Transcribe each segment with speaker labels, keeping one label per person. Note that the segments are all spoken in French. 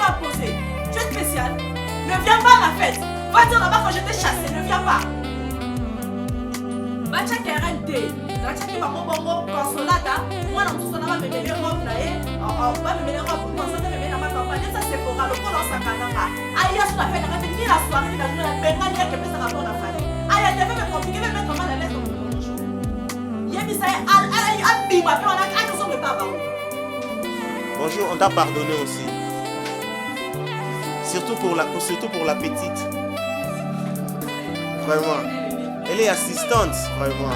Speaker 1: à poser. Tu es spécial. Ne viens pas à la fête. Va dire là-bas quand je t'ai chassé. Ne viens pas. Bacha Kerente. Bacha qui va m'envoyer consolata. Moi, dans tout ça, on va me mêler robe là. On va me mêler robe. On va me mêler dans ma campagne. Ça, c'est pour le col en sacananga. Aïe, sur la fête, ni la soirée, ni la journée, la peine, ni la que ça rapporte la famille. Aïe, elle devait me compliquer, me mettre mal à l'aise dans mon jour. Yémi, ça est, aïe, ma fille, on a attention de papa.
Speaker 2: Bonjour, on t'a pardonné aussi. Surtout pour la petite. Vraiment. Elle est assistante, vraiment.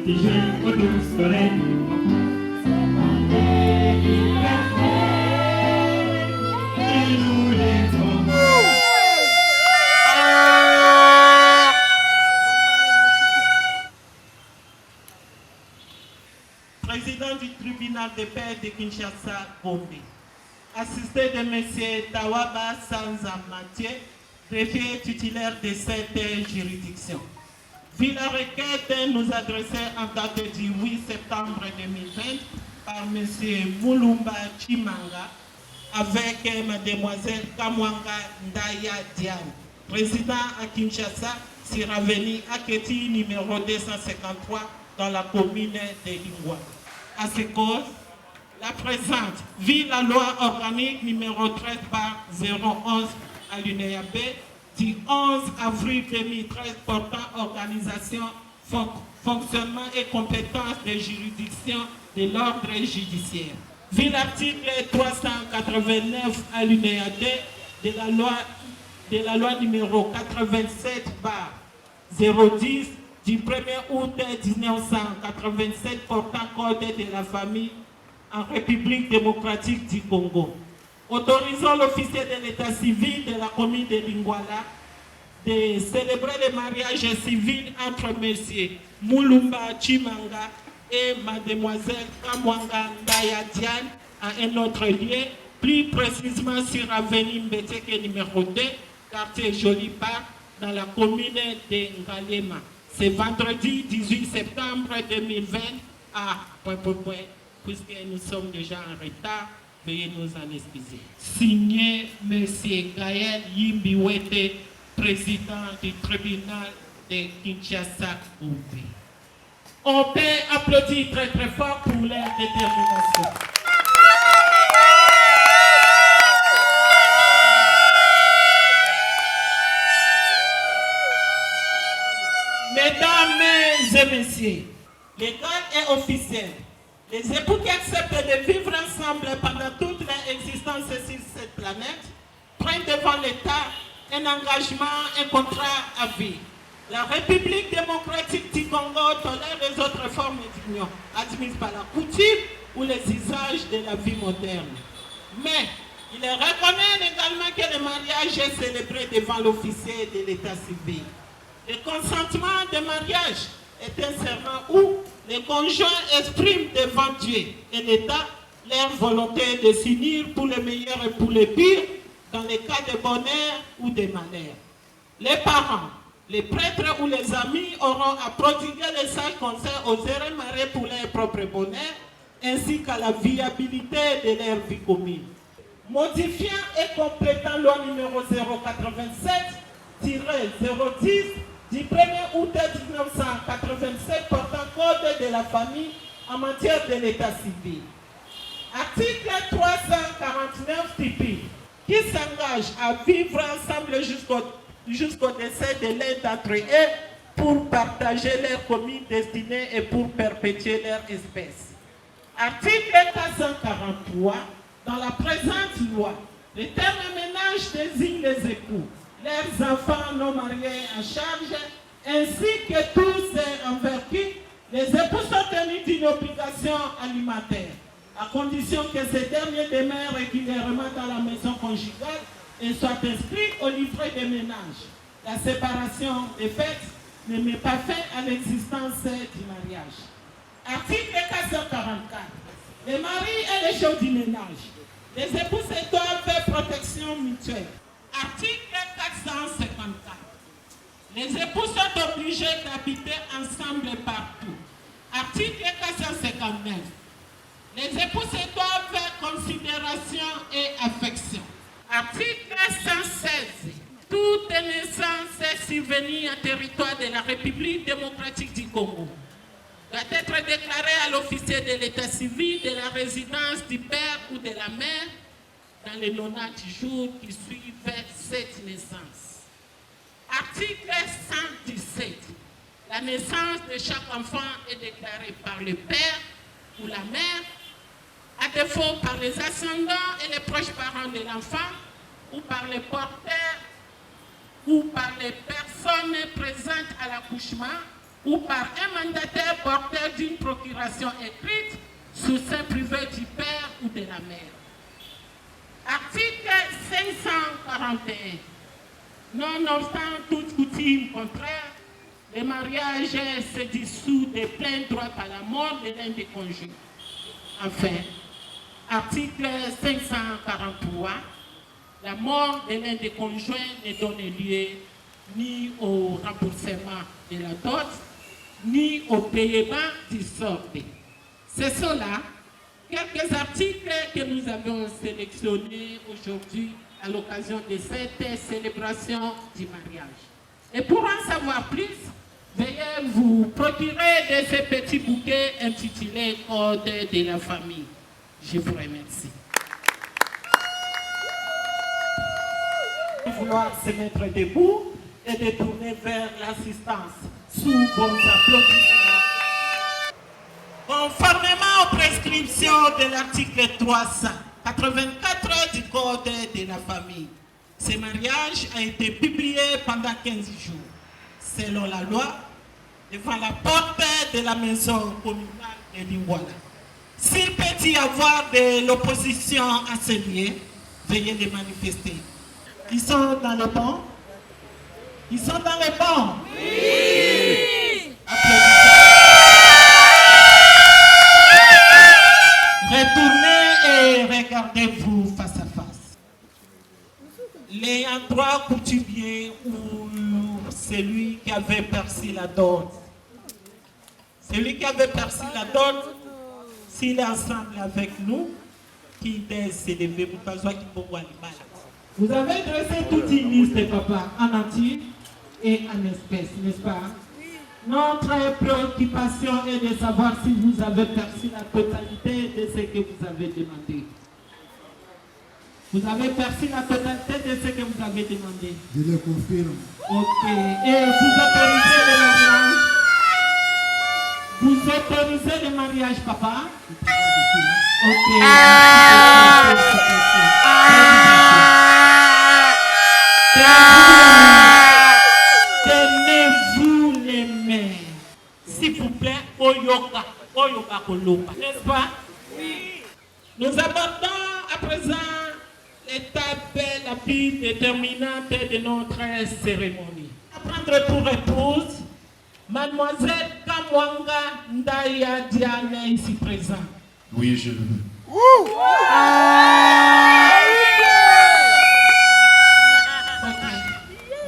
Speaker 3: petits jeux au doux soleil. Et nous les font.
Speaker 4: Président du tribunal de paix de Kinshasa, Gombe, assisté de M. Tawaba Sanza Mathieu, greffier titulaire de cette juridiction. Vu la requête nous adressée en date du 8 septembre 2020 par M. Moulumba Chimanga avec Mademoiselle Kamwanga Ndaya Diane, président à Kinshasa, sur avenue Aketi numéro 253 dans la commune de Lingwa. À ces causes, la présente, vit la loi organique numéro 13/011 alinéa B du 11 avril 2013 portant organisation, fonctionnement et compétences des juridictions de l'ordre judiciaire. Vu l'article 389 alinéa D de la loi numéro 87/010 du 1er août 1987 portant code de la famille en République démocratique du Congo. Autorisant l'officier de l'état civil de la commune de Lingwala de célébrer le mariage civil entre M. Moulumba Chimanga et Mademoiselle Kamwanga Ndaya Diane à un autre lieu, plus précisément sur avenue Mbeteke numéro 2, quartier Joli Park, dans la commune de Ngalema. C'est vendredi 18 septembre 2020 à ... puisque nous sommes déjà en retard, veuillez nous en excuser. Signé M. Gaël Yimbiwete, président du tribunal de Kinshasa. On peut applaudir très très fort pour leur détermination. Mesdames et messieurs, légal et officiel, les époux qui acceptent de vivre ensemble pendant toute leur existence sur cette planète prennent devant l'État un engagement, un contrat à vie. La République démocratique du Congo tolère les autres formes d'union admises par la coutume ou les usages de la vie moderne. Mais il reconnaît également que le mariage est célébré devant l'officier de l'état civil. Le consentement de mariage est un serment où les conjoints expriment devant Dieu et l'État leur volonté de s'unir pour le meilleur et pour le pire dans les cas de bonheur ou de malheur. Les parents, les prêtres ou les amis auront à prodiguer les sages conseils aux heureux mariés pour leur propre bonheur ainsi qu'à la viabilité de leur vie commune. Modifiant et complétant loi numéro 087-010 du 1er août 1987 portant code de la famille en matière de l'état civil. Article 349 typique qui s'engage à vivre ensemble jusqu'au décès de l'un d'entre eux pour partager leur commune destinée et pour perpétuer leur espèce. Article 443 dans la présente loi, le terme ménage désigne les époux, leurs enfants non mariés en charge, ainsi que tous ceux envers qui les époux sont tenus d'une obligation alimentaire, à condition que ces derniers demeurent régulièrement dans la maison conjugale et soient inscrits au livret des ménages. La séparation des faits ne met pas fin à l'existence du mariage. Article 444. Les maris et les gens du ménage. Les époux se doivent protection mutuelle. Article 454. Les époux sont obligés d'habiter ensemble partout. Article 459. Les époux se doivent considération et affection. Article 116. Toute naissance survenue en territoire de la République démocratique du Congo doit être déclarée à l'officier de l'état civil de la résidence du père ou de la mère dans les 90 jours qui suivent cette naissance. Article 117. La naissance de chaque enfant est déclarée par le père ou la mère, à défaut par les ascendants et les proches parents de l'enfant, ou par les porteurs, ou par les personnes présentes à l'accouchement, ou par un mandataire porteur d'une procuration écrite sous sein privé du père ou de la mère. Article 541. Nonobstant toute coutume contraire, le mariage se dissout de plein droit par la mort de l'un des conjugés. Enfin, article 543, la mort de l'un des conjoints ne donne lieu ni au remboursement de la dot, ni au paiement du solde. C'est cela, quelques articles que nous avons sélectionnés aujourd'hui à l'occasion de cette célébration du mariage. Et pour en savoir plus, veuillez vous procurer de ces petits bouquets intitulés Code de la famille. Je vous remercie. Vouloir se mettre debout et de tourner vers l'assistance sous vos applaudissements. Conformément aux prescriptions de l'article 384 du Code de la famille, ce mariage a été publié pendant 15 jours, selon la loi, devant la porte de la maison communale de Lingwala. S'il peut y avoir de l'opposition à ce lieu, veuillez les manifester. Ils sont dans le banc? Ils sont dans le banc? Oui! Applaudissez. Retournez et regardez-vous face à face. L'ayant droit coutumier ou celui qui avait perçu la dot. Celui qui avait perçu la dot, s'il est ensemble avec nous, qui est s'élever pour pas qui peut voir les malades. Vous avez dressé toute une liste, papa, en entier et en espèces, n'est-ce pas? Notre préoccupation est de savoir si vous avez perçu la totalité de ce que vous avez demandé. Vous avez perçu la totalité de ce que vous avez demandé?
Speaker 5: Je le confirme.
Speaker 4: Ok. Et vous autorisez le mariage? Vous autorisez le mariage, papa? Ok. Tenez-vous les mains. S'il vous plaît, Oyoka Koloba. N'est-ce pas? Oui. Nous abordons à présent l'étape la plus déterminante de notre cérémonie. À prendre pour épouse Mademoiselle Kamwanga Ndaya Diane ici présente.
Speaker 6: Oui, je le veux.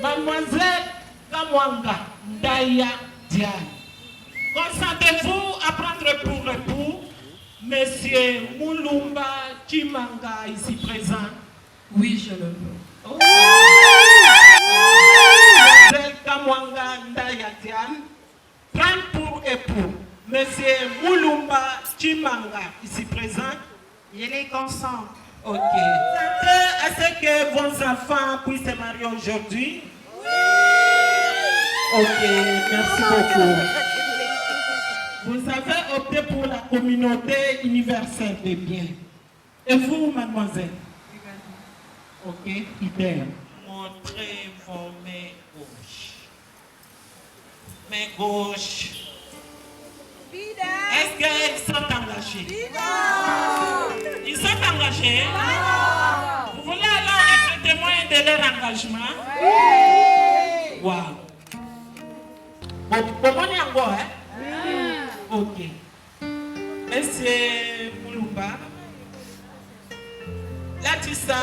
Speaker 4: Mademoiselle Kamwanga Ndaya Diane. Consentez-vous à prendre pour époux Monsieur Moulumba Chimanga ici présent?
Speaker 1: Oui, je le veux.
Speaker 4: Mademoiselle Kamwanga Ndaya Diane. Prendre pour époux Monsieur Moulumba Chimanga ici présent?
Speaker 1: Je les consens.
Speaker 4: Ok. S'attendez à ce que vos enfants puissent se marier aujourd'hui? Oui. Ok, merci beaucoup. Vous avez opté pour la communauté universelle des biens. Et vous, mademoiselle? Ok, idem. Montrez vos mains gauches. Main gauche. Est-ce qu'ils sont engagés? Ils sont engagés? Vous voulez alors être témoin de leur engagement? Oui. Wow. Comment y a encore, hein? Ok. Monsieur Moulumba, là tu sais,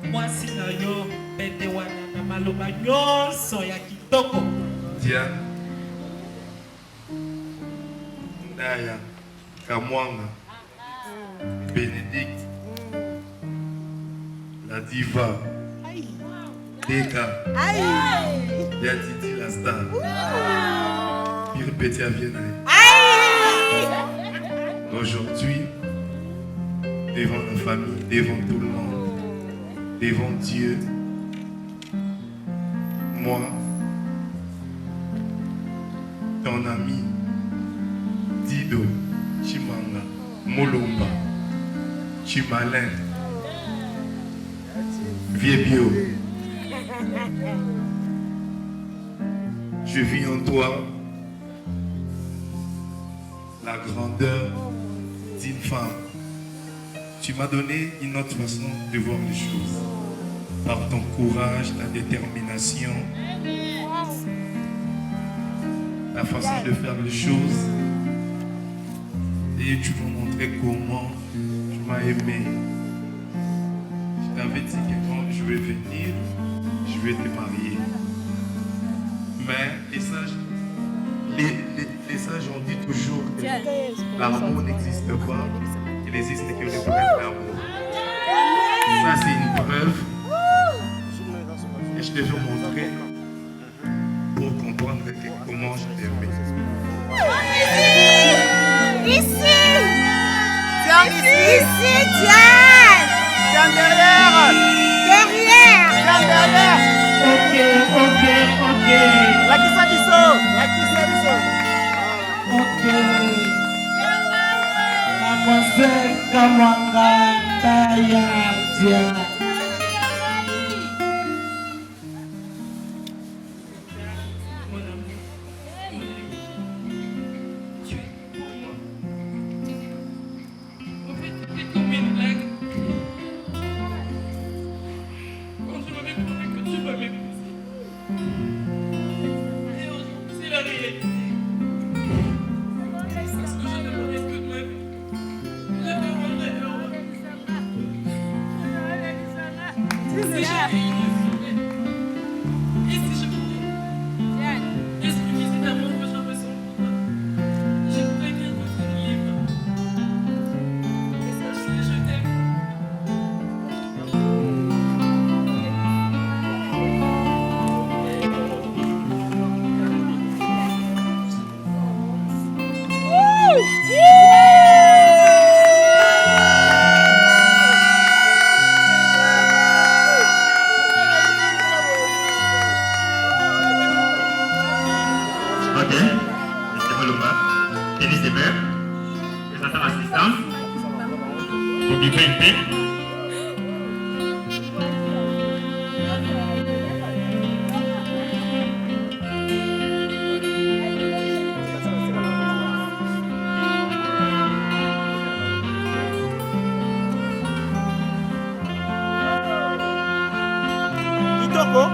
Speaker 4: moi si yo bete wana na maloba nyonso ya kitoko.
Speaker 6: Diane Ndaya Kamwanga Bénédicte la diva Deka Yatiti la star Pire Petit à Vienna. Aujourd'hui, devant la famille, devant tout le monde, devant Dieu, moi, ton ami Dido Chimanga Moulumba Chimalin Vieux Bio, je vis en toi la grandeur d'une femme. Tu m'as donné une autre façon de voir les choses. Par ton courage, ta détermination, ta façon de faire les choses. Et tu m'as montré comment tu m'as aimé. Je t'avais dit que quand je vais venir, je vais te marier. Mais les sages ont dit toujours que l'amour n'existe pas. Il n'existe que le vrai amour. Ça, c'est une preuve. Et je te veux montrer pour comprendre comment je t'aimais.
Speaker 5: Ici! Tiens, Diane!
Speaker 2: Tiens derrière!
Speaker 5: Derrière!
Speaker 2: Tiens derrière!
Speaker 3: Ok.
Speaker 2: La kisa biso!
Speaker 4: Ok. Mademoiselle Kamwanga Tayadia.
Speaker 7: En fait, c'était comme une blague. Quand je m'avais promis que tu vas m'épouser. Et aujourd'hui, c'est la réalité. Parce que je ne me risque de ma vie. Je te rendrai heureux. Si j'avais une sourire. Et si je pouvais exprimer cet amour que je ressens pour toi. Je voudrais bien continuer. Je t'aime.
Speaker 8: Ok, Mr. Malumba, Elisabeth, et sa assistante, pour vivre une paix.
Speaker 2: Kitoko?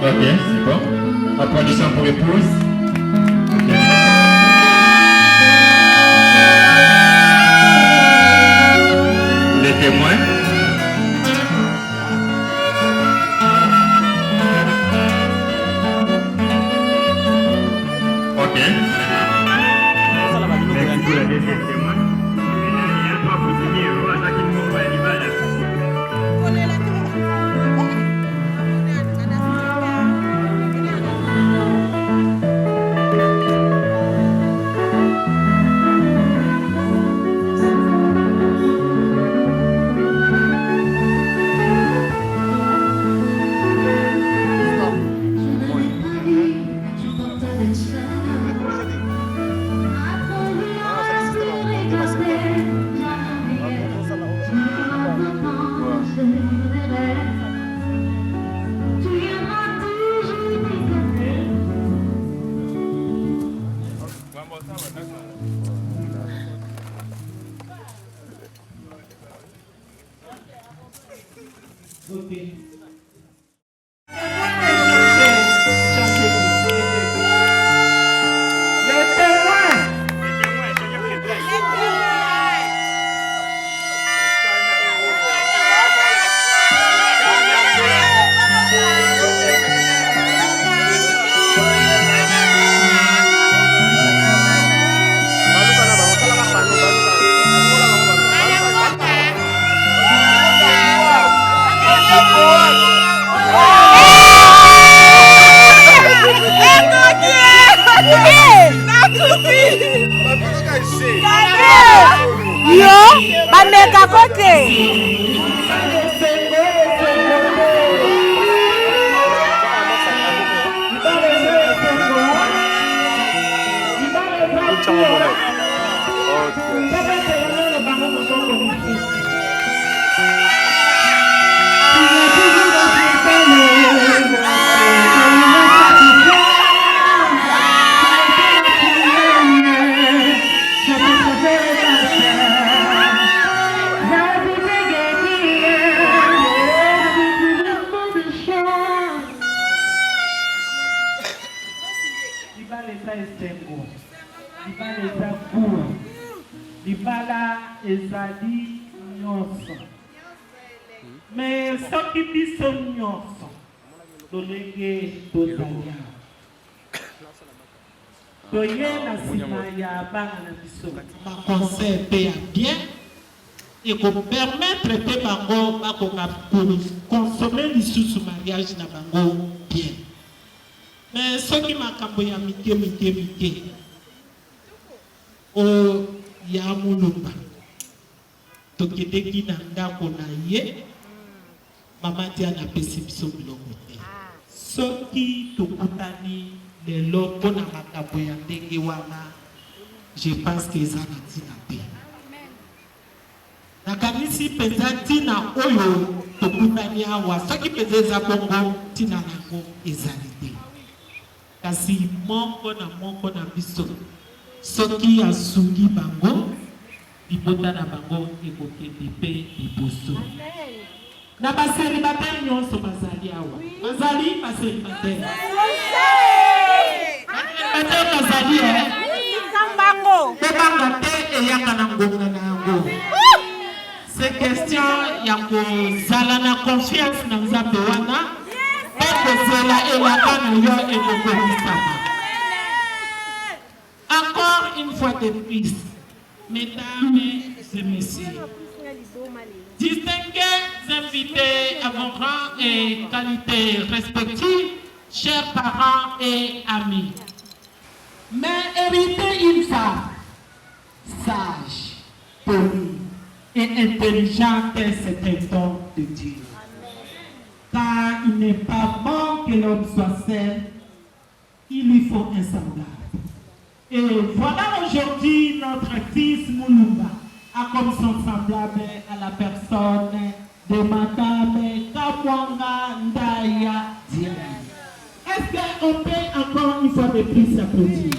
Speaker 8: Ok, c'est bon. Applaudissons pour l'épouse. Ok. Les témoins. Ok. Merci pour la deuxième témoin. Et là, toi, vous disiez, voilà, qu'il faut voir l'image.
Speaker 4: Ok.
Speaker 5: Yo, bameka kote.
Speaker 4: Mais ce qui dit ce nyonso, dolenge tozalia. Toye na sima ya bana na biso. Ma conseil paye bien et qu'on permettre de bango pour consommer l'issue mariage na bango bien. Mais ce qui m'a camboya mike. O ya mulumba. Tokideki na ndako na ye. Maman tia na pesi biso biloko te. Soki tokutani lelo mpona makambo ya ndenge wana, je pense que eza na ntina te. Nakanisi mpenza ntina oyo tokutani awa, soki mpenza eza bongo ntina nango ezali te. Kasi moko na biso, soki asungi bango, libota na bango ekokende mpe liboso. Na baselibatere nyonso bazali awa. Bazali baselibatere. Baselibatere bazali
Speaker 5: Kambango.
Speaker 4: Bebanga te eyaka na ngonga na yango. C'est question ya kozala na confiance na Nzambe wana. Pe kozela elaka na yo ekokomisama. Encore une fois de plus, mesdames et messieurs, distingués invités à vos rangs et qualités respectives, chers parents et amis, mais héritez une femme sage, polie et intelligente, c'est un don de Dieu. Car il n'est pas bon que l'homme soit seul, il lui faut un semblable. Et voilà aujourd'hui notre fils Mulumba a comme son semblable à la personne de Madame Kamwanga Ndaya Diaye. Est-ce qu'on peut encore une fois de plus s'applaudir?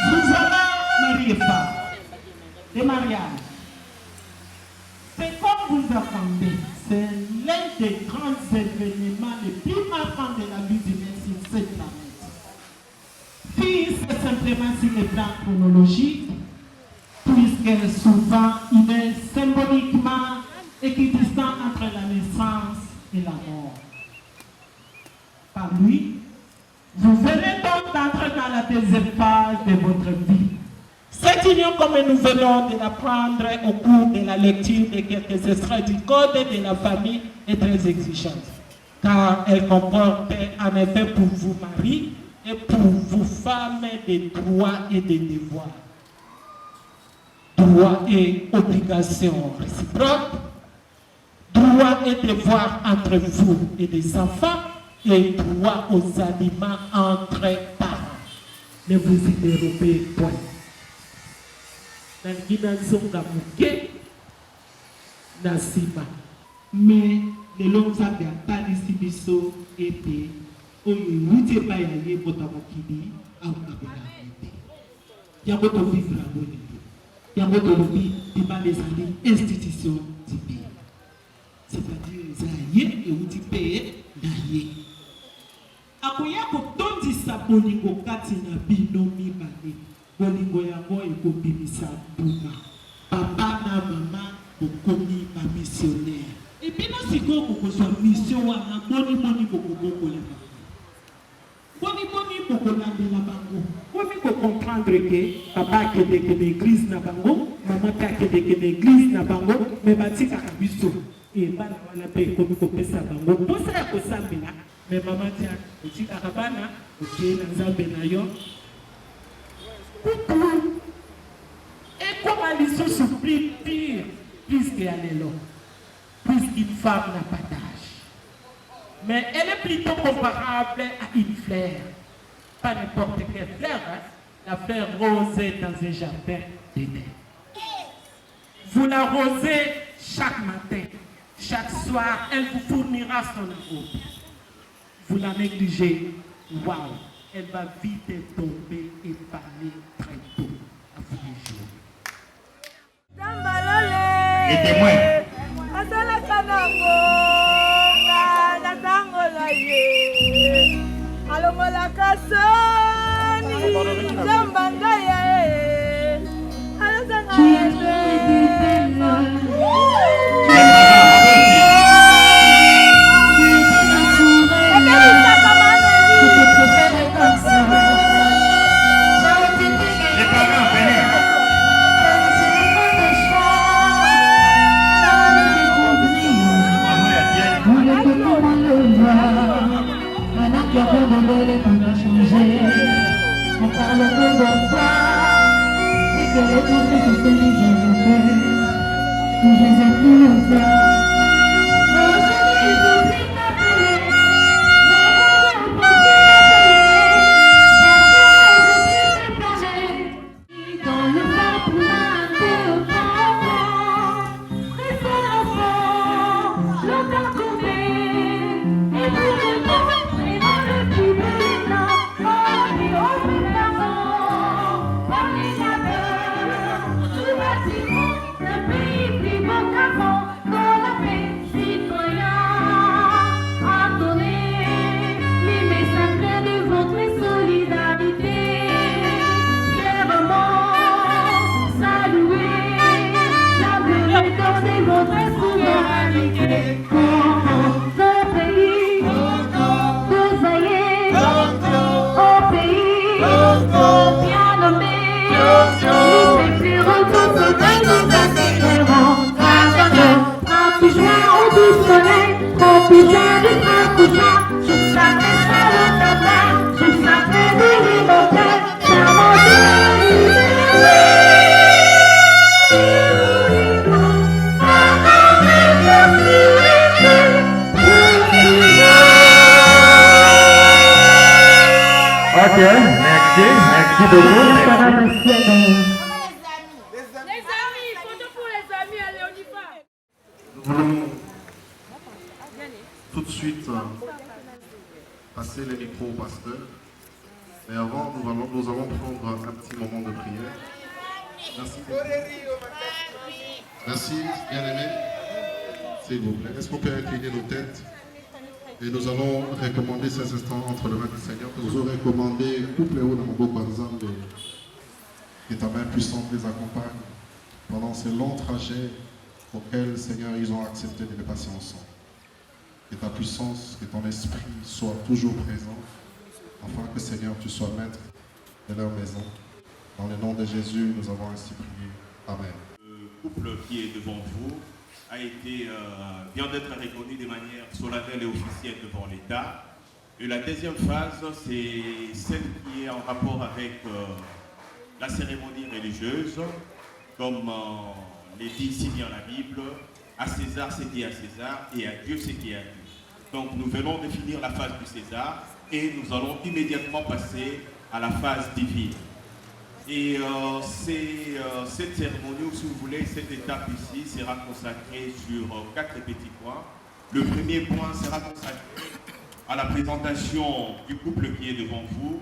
Speaker 4: Vous allez marier femme de mariage. C'est comme vous entendez, c'est l'un des grands événements les plus marquants de la vie humaine sur cette planète. Puis c'est simplement sur le plan chronologique, puisque souvent il est symboliquement équidistant entre la naissance et la mort. Par lui, vous venez donc d'entrer dans la deuxième phase de votre vie. Cette union, comme nous venons de l'apprendre au cours de la lecture de quelques extraits du Code de la famille, est très exigeante, car elle comporte en effet pour vous maris et pour vous femmes des droits et des devoirs. Droits et obligations réciproques, droits et devoirs entre vous et les enfants, et droits aux aliments entre parents. Ne vous y dérobez point. Mais le long Zambia talisi biso ete oyo yuti pa ya ye bota mokili au kabela ete. yango tovivre yango lelo yango tolobi débat ezali institution divine, c'est-à-dire eza ye euti mpe na ye akoya kotondisa bolingo kati na bino mibale. Bolingo yango ekobimisa mbuma papa na mama bokomi bamissionnaire ebino sikoyo kokozwa mission wana boni bokobokola bango boni bokolandela bango boni kocomprendre ke papa akedeke na église na bango mama mpe akedeke na église na bango me batikaka biso bana wana mpe ekomi kopesa bango mposa ya kosambela me mama tia otikaka bana okeye na nzambe na yo et comment les choses sont plus pires, plus qu'elle est là, plus qu'une femme n'a pas d'âge. Mais elle est plutôt comparable à une fleur. Pas n'importe quelle fleur, hein? La fleur rosée dans un jardin d'été. Vous l'arrosez chaque matin, chaque soir, elle vous fournira son amour. Vous la négligez, waouh, elle va vite tomber et parler très tôt.
Speaker 3: Et témoin.
Speaker 5: asalaka nango na ntango na ye alongolaka soni zamba ngai ya ye alosanga ebelisaka maneli
Speaker 9: On parle de bonsoir et que les gens se sont mis dans le cœur. Je les ai plus au faire. Aujourd'hui, ils oublient d'appeler. Dans le peuple, de parents, restez enfants, longtemps tombé, et pour le monde, et dans le plus bel élan.
Speaker 3: Ok, merci beaucoup.
Speaker 6: Nous voulons tout de suite passer les micros au pasteur. Mais avant, nous allons prendre un petit moment de prière. Merci. Merci, bien-aimés. S'il vous plaît, est-ce qu'on peut incliner nos têtes? Et nous allons recommander ces instants entre les mains du Seigneur. Nous allons recommander couple ou dans mon ensemble que ta main puissante les accompagne pendant ces longs trajets auxquels, Seigneur, ils ont accepté de les passer ensemble. Que ta puissance, que ton esprit soit toujours présent, afin que, Seigneur, tu sois maître de leur maison. Dans le nom de Jésus, nous avons ainsi prié. Amen.
Speaker 10: Le couple qui est devant vous a été, vient d'être reconnu de manière solennelle et officielle devant l'État. Et la deuxième phase, c'est celle qui est en rapport avec la cérémonie religieuse, comme les dit ici dans la Bible, à César ce qui est à César et à Dieu ce qui est à Dieu. Donc nous venons de finir la phase du César et nous allons immédiatement passer à la phase divine. Et cette cérémonie, ou si vous voulez, cette étape ici sera consacrée sur 4 petits points. Le premier point sera consacré à la présentation du couple qui est devant vous.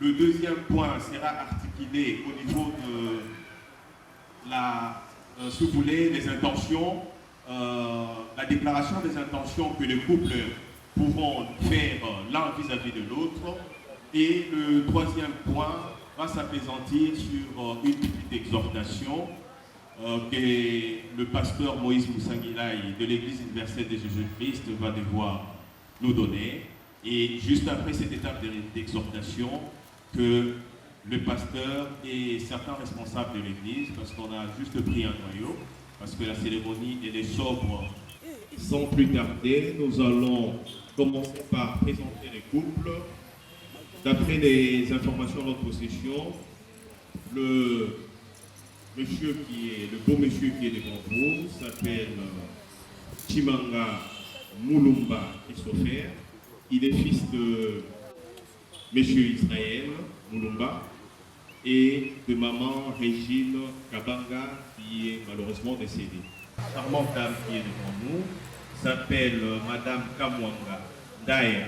Speaker 10: Le deuxième point sera articulé au niveau de la, si vous voulez, les intentions, la déclaration des intentions que les couples pourront faire l'un vis-à-vis de l'autre. Et le troisième point va s'apaisantir sur une petite exhortation que le pasteur Moïse Moussanguilaï de l'Église universelle de Jésus-Christ va devoir nous donner. Et juste après cette étape d'exhortation, que le pasteur et certains responsables de l'Église, parce qu'on a juste pris un noyau, parce que la cérémonie elle est sobre. Sans plus tarder, nous allons commencer par présenter les couples. D'après les informations de notre possession, le beau monsieur qui est devant vous s'appelle Chimanga Mulumba Christopher. Il est fils de monsieur Israël Mulumba et de maman Régine Kabanga qui est malheureusement décédée. La charmante dame qui est devant nous s'appelle madame Kamwanga Daer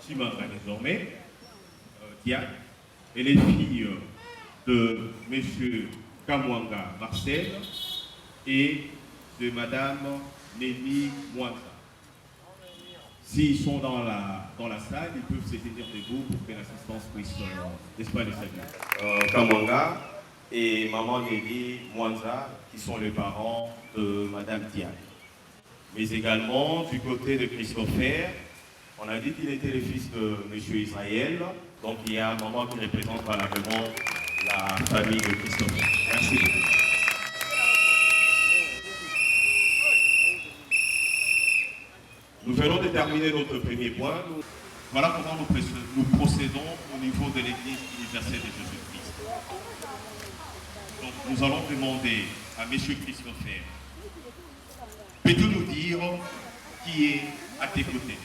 Speaker 10: Chimanga désormais. Diane. Elle est fille de monsieur Kamwanga Marcel et de madame Nelly Mwanza. S'ils sont dans la salle, ils peuvent se tenir debout pour que l'assistance puisse, n'est-ce pas, les saluer. Kamwanga et maman Nelly Mwanza, qui sont les parents de madame Diane. Mais également, du côté de Christopher, on a dit qu'il était le fils de monsieur Israël. Donc il y a un maman qui représente valablement la famille de Christopher. Merci beaucoup. Nous venons de terminer notre premier point. Voilà comment nous procédons au niveau de l'Église universelle de Jésus-Christ. Donc nous allons demander à M. Christopher, peux-tu nous dire qui est à tes côtés?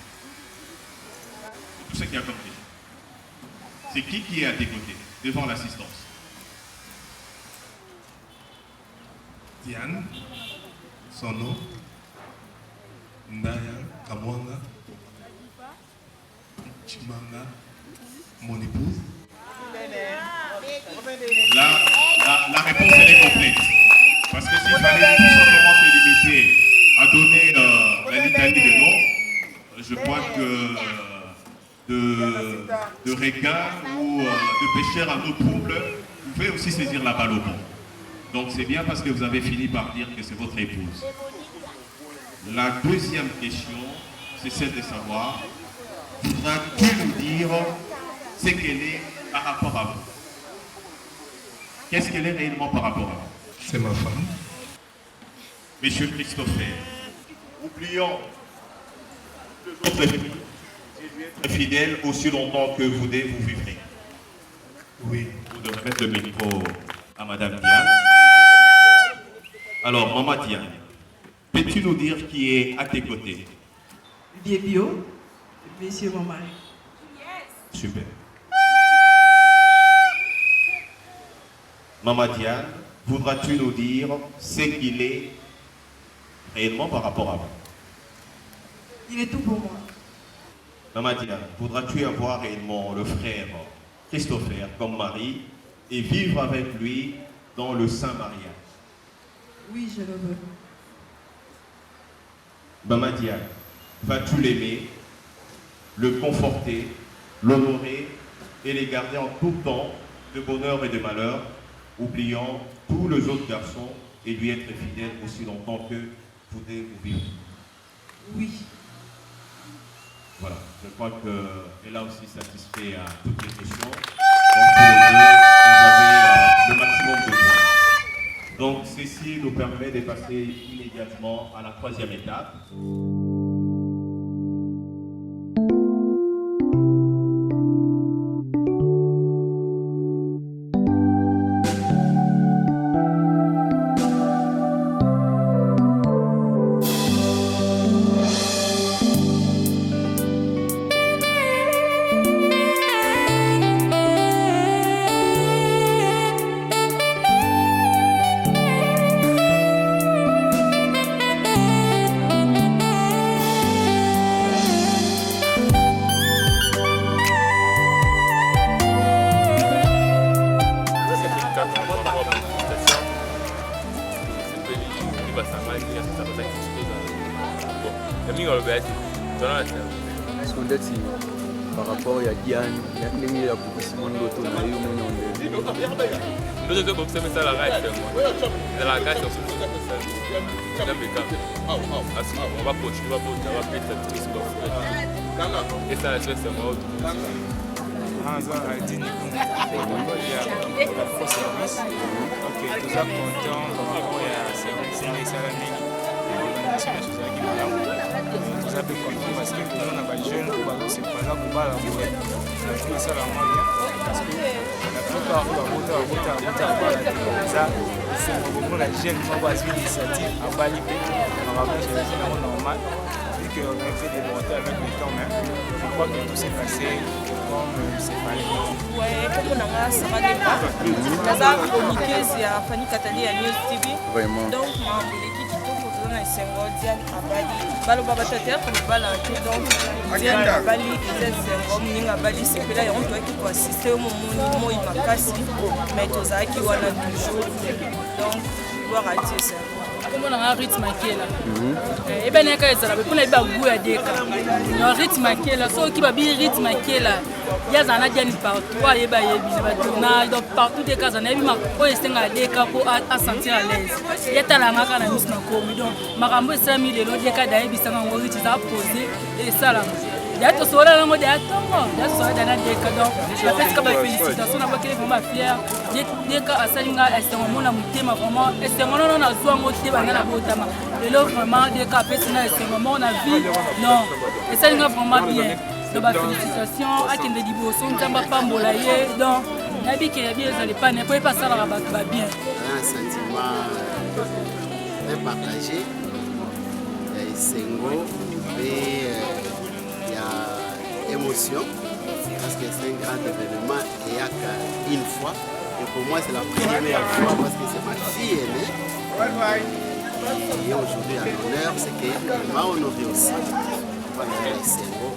Speaker 10: Tout ce qui a compris. C'est qui est à tes côtés, devant l'assistance?
Speaker 11: Diane, son nom, Ndaya Kamwanga, Chimanga, mon épouse.
Speaker 10: La réponse elle est complète. Parce que s'il fallait tout simplement se limiter à donner la litanie de noms, je crois que de requins ou de pêcheurs à l'eau trouble, vous pouvez aussi saisir la balle au bon. Donc c'est bien parce que vous avez fini par dire que c'est votre épouse. La deuxième question, c'est celle de savoir, voudras-tu nous dire ce qu'elle est par rapport à vous? Qu'est-ce qu'elle est réellement par rapport à vous?
Speaker 11: C'est ma femme.
Speaker 10: Monsieur Christopher, oublions les autres filles. Être fidèle aussi longtemps que vous vivrez.
Speaker 11: Oui.
Speaker 10: Vous devrez mettre le micro à madame Diane. Alors, maman Diane, peux-tu nous dire qui est à tes côtés?
Speaker 12: Biébio, monsieur mon mari.
Speaker 10: Super. Maman Diane, voudras-tu nous dire ce qu'il est réellement par rapport à vous?
Speaker 12: Il est tout pour moi.
Speaker 10: Maman Diane, voudras-tu avoir réellement le frère Christopher comme mari et vivre avec lui dans le saint mariage?
Speaker 12: Oui, je le veux.
Speaker 10: Maman Diane, vas-tu l'aimer, le conforter, l'honorer et les garder en tout temps de bonheur et de malheur, oubliant tous les autres garçons et lui être fidèle aussi longtemps que vous vivez?
Speaker 12: Oui.
Speaker 10: Voilà, je crois qu'elle a aussi satisfait à toutes les questions. Donc pour les deux, vous avez le maximum de points. Donc ceci nous permet de passer immédiatement à la troisième étape.
Speaker 13: par rapport à Diane, il y a beaucoup de monde qui ont eu
Speaker 14: parce que nous on a pas jeune pour aller se prendre pour bala pour ça ça la moitié parce que la plupart ça c'est pour la jeune qui va suivre l'initiative à Bali normalement c'est normal vu qu'on a fait des volontaires avec le temps mais je crois que tout s'est passé comme c'est fallait.
Speaker 5: Ouais, comme on a ça va dépendre. Ça a communiqué c'est à Fanny Katali à News TV.
Speaker 13: Vraiment.
Speaker 5: Donc l'équipe na sengo dial abali balo baba tater ko bala to donc dial abali eza sengo mninga abali sepela yo to ki ko assister mo mo makasi mais to za ki wana toujours donc gloire à Dieu ça comme on a un rythme makela et ben ka ezala pe na ba goût ya deka no rythme makela so ki ba bi rythme makela ya zana diani partout et ba yebi ba tournage donc partout des cas na yebi ma ko esenga deka pour à sentir à l'aise ya tala ngaka na miss na komi donc makambo esami lelo deka da yebi sanga ngori ti za poser et ça là ya to sola na ngode atongo ya sola dana deka donc la fête ka ba félicitations na ba kele vraiment fier deka asalinga esengo mona mutema vraiment esengo non na zwango te banga na botama lelo vraiment deka pesi na esengo mona vie non esalinga vraiment bien donc ba félicitations à kende diboso nzamba pambola ye donc nabi ke bien ezali pas ne peut pas ça la ba bien
Speaker 15: un sentiment très partagé et sengo et il y a émotion parce que c'est un grand événement et il y a qu'une fois et pour moi c'est la première fois parce que c'est ma fille aînée et aujourd'hui à l'honneur c'est qu'elle m'a honoré aussi voilà les sengo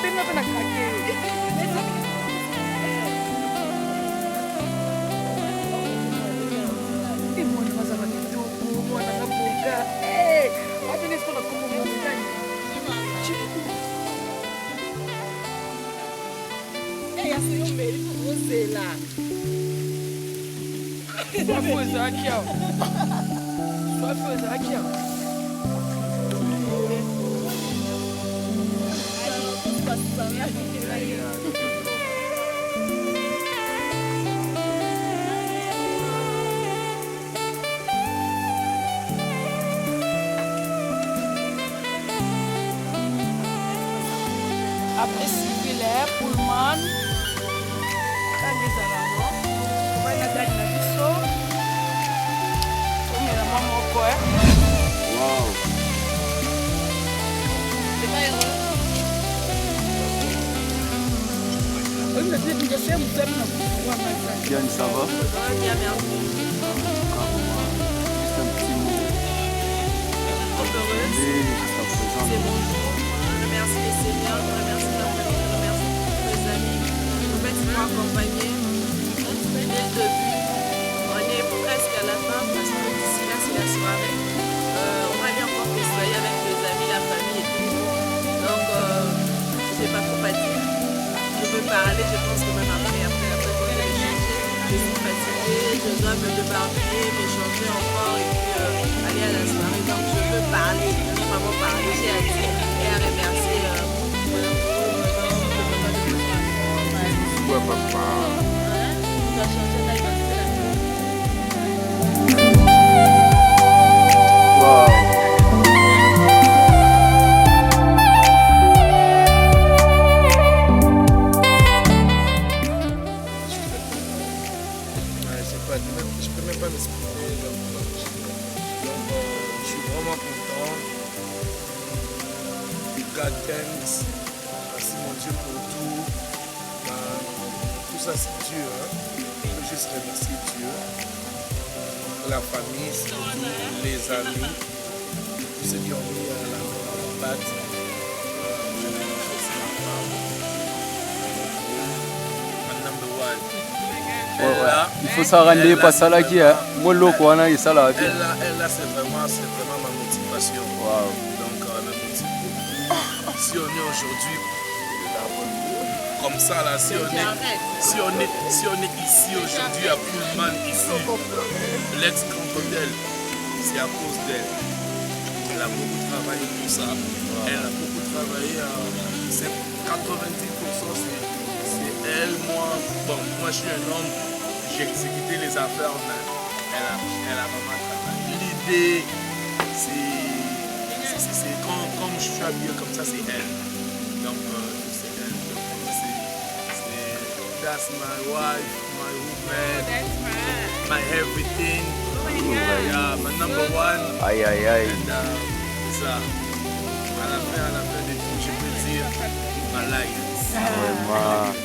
Speaker 5: babenga mpe na krake emoni bazala kitoko mwananga boka abene siko na kombo mongani yaseyombeli kozela swafi ozalaki awa swafi ozalaki awa après Sibilaire, Pullman, Kangezalano, Wana Dani na biso, Omela mama oko Wow. C'est pas heureux. Oui, mais c'est déjà fait, vous avez
Speaker 13: Yann, ça va?
Speaker 5: Bien, merci.
Speaker 13: Juste un petit mot.
Speaker 5: C'est bon jour. Je remercie les seigneurs, je remercie la famille, je remercie tous mes amis. En fait, ils m'ont accompagné dès le début. On est presque à la fin parce que d'ici là, c'est la soirée. On va aller encore festivaler avec les amis, la famille et tout. Donc, je ne sais pas trop pas dire. Je veux parler, je pense que même après je vais aller changer. Je suis fatiguée, je dois me débarbiller, me changer encore et puis aller à la soirée. Donc, je veux parler, je veux vraiment parler. J'ai à dire et à remercier
Speaker 13: papa. Wow.
Speaker 14: Je peux même pas m'exprimer. Donc, je suis vraiment content. God thanks. Merci mon Dieu pour tout. Tout ça c'est Dieu. Je peux juste remercier Dieu. La famille, les amis, tous ceux qui ont mis la patte. Je remercie ma femme. Ma number one.
Speaker 13: Il faut s'arranger pas ça là qui est moloko wana et ça là.
Speaker 14: Elle là c'est vraiment ma motivation.
Speaker 13: Wow.
Speaker 14: Donc elle me motive. Si on est aujourd'hui comme ça là, si on est ici aujourd'hui à Pullman ici, l'ex contre d'elle, c'est à cause d'elle. Elle a beaucoup travaillé pour ça. Elle a beaucoup travaillé. C'est 90% c'est elle, moi. Bon, moi je suis un homme, j'ai exécuté les affaires, mais elle a vraiment travaillé. L'idée, c'est comme je suis habillé comme ça, c'est elle. Donc c'est elle. That's my wife, my woman, my everything. Yeah, my number one.
Speaker 13: Aïe aïe aïe.
Speaker 14: C'est ça. À la fin de tout, je peux dire my life.
Speaker 13: Vraiment.